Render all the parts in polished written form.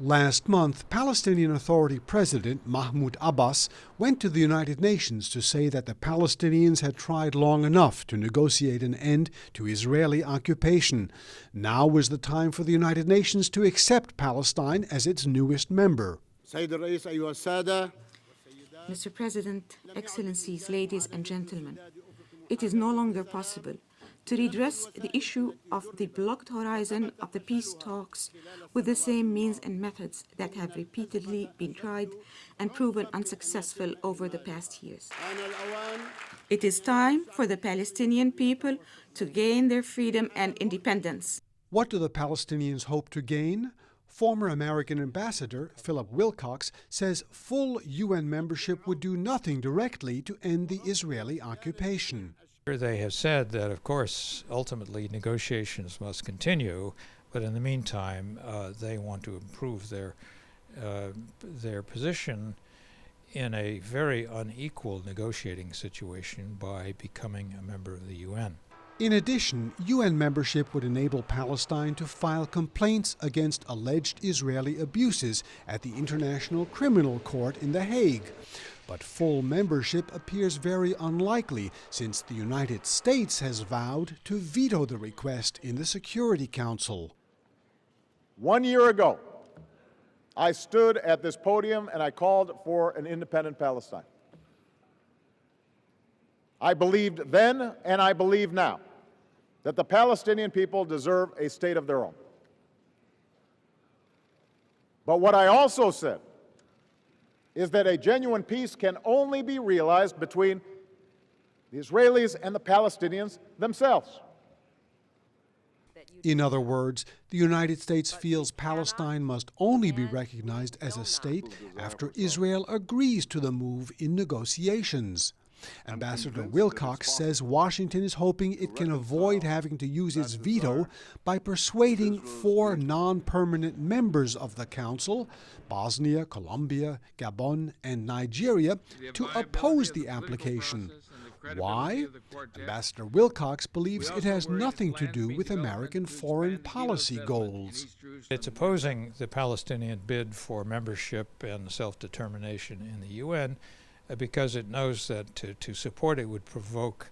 Last month, Palestinian Authority President Mahmoud Abbas went to the United Nations to say that the Palestinians had tried long enough to negotiate an end to Israeli occupation. Now was the time for the United Nations to accept Palestine as its newest member. Mr. President, Excellencies, ladies and gentlemen, it is no longer possible to redress the issue of the blocked horizon of the peace talks with the same means and methods that have repeatedly been tried and proven unsuccessful over the past years. It is time for the Palestinian people to gain their freedom and independence. What do the Palestinians hope to gain? Former American Ambassador Philip Wilcox says full UN membership would do nothing directly to end the Israeli occupation. They have said that, of course, ultimately negotiations must continue, but in the meantime, they want to improve their position in a very unequal negotiating situation by becoming a member of the UN. In addition, UN membership would enable Palestine to file complaints against alleged Israeli abuses at the International Criminal Court in The Hague. But full membership appears very unlikely since the United States has vowed to veto the request in the Security Council. 1 year ago, I stood at this podium and I called for an independent Palestine. I believed then and I believe now that the Palestinian people deserve a state of their own. But what I also said is that a genuine peace can only be realized between the Israelis and the Palestinians themselves. In other words, the United States feels Palestine must only be recognized as a state after Israel agrees to the move in negotiations. Ambassador Wilcox says Washington is hoping it can avoid having to use its veto by persuading 4 non-permanent members of the Council, Bosnia, Colombia, Gabon, and Nigeria, to oppose the application. Why? Ambassador Wilcox believes it has nothing to do with American foreign policy goals. It's opposing the Palestinian bid for membership and self-determination in the UN because it knows that to support it would provoke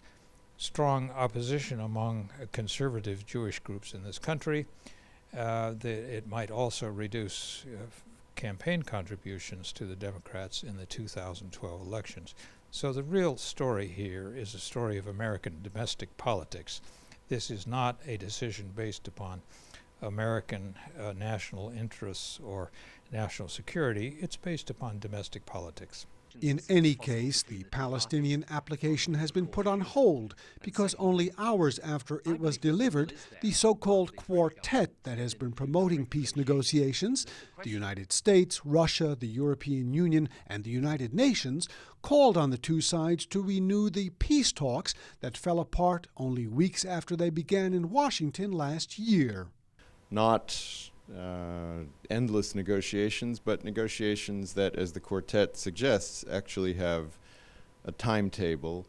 strong opposition among conservative Jewish groups in this country. It might also reduce campaign contributions to the Democrats in the 2012 elections. So the real story here is a story of American domestic politics. This is not a decision based upon American national interests or national security. It's based upon domestic politics. In any case, the Palestinian application has been put on hold because only hours after it was delivered, the so-called quartet that has been promoting peace negotiations, the United States, Russia, the European Union, and the United Nations, called on the two sides to renew the peace talks that fell apart only weeks after they began in Washington last year. Not endless negotiations, but negotiations that, as the quartet suggests, actually have a timetable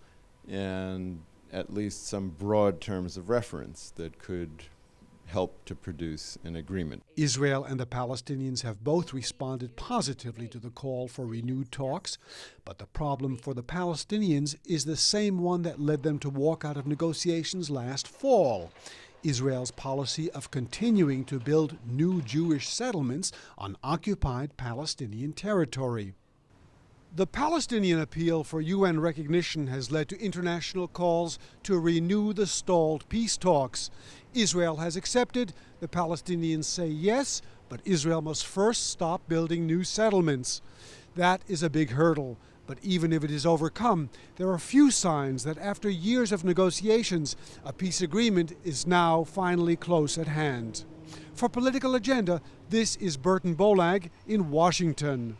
and at least some broad terms of reference that could help to produce an agreement. Israel and the Palestinians have both responded positively to the call for renewed talks, but the problem for the Palestinians is the same one that led them to walk out of negotiations last fall. Israel's policy of continuing to build new Jewish settlements on occupied Palestinian territory. The Palestinian appeal for UN recognition has led to international calls to renew the stalled peace talks. Israel has accepted, the Palestinians say yes, but Israel must first stop building new settlements. That is a big hurdle. But even if it is overcome, there are few signs that after years of negotiations, a peace agreement is now finally close at hand. For Political Agenda, this is Burton Bolag in Washington.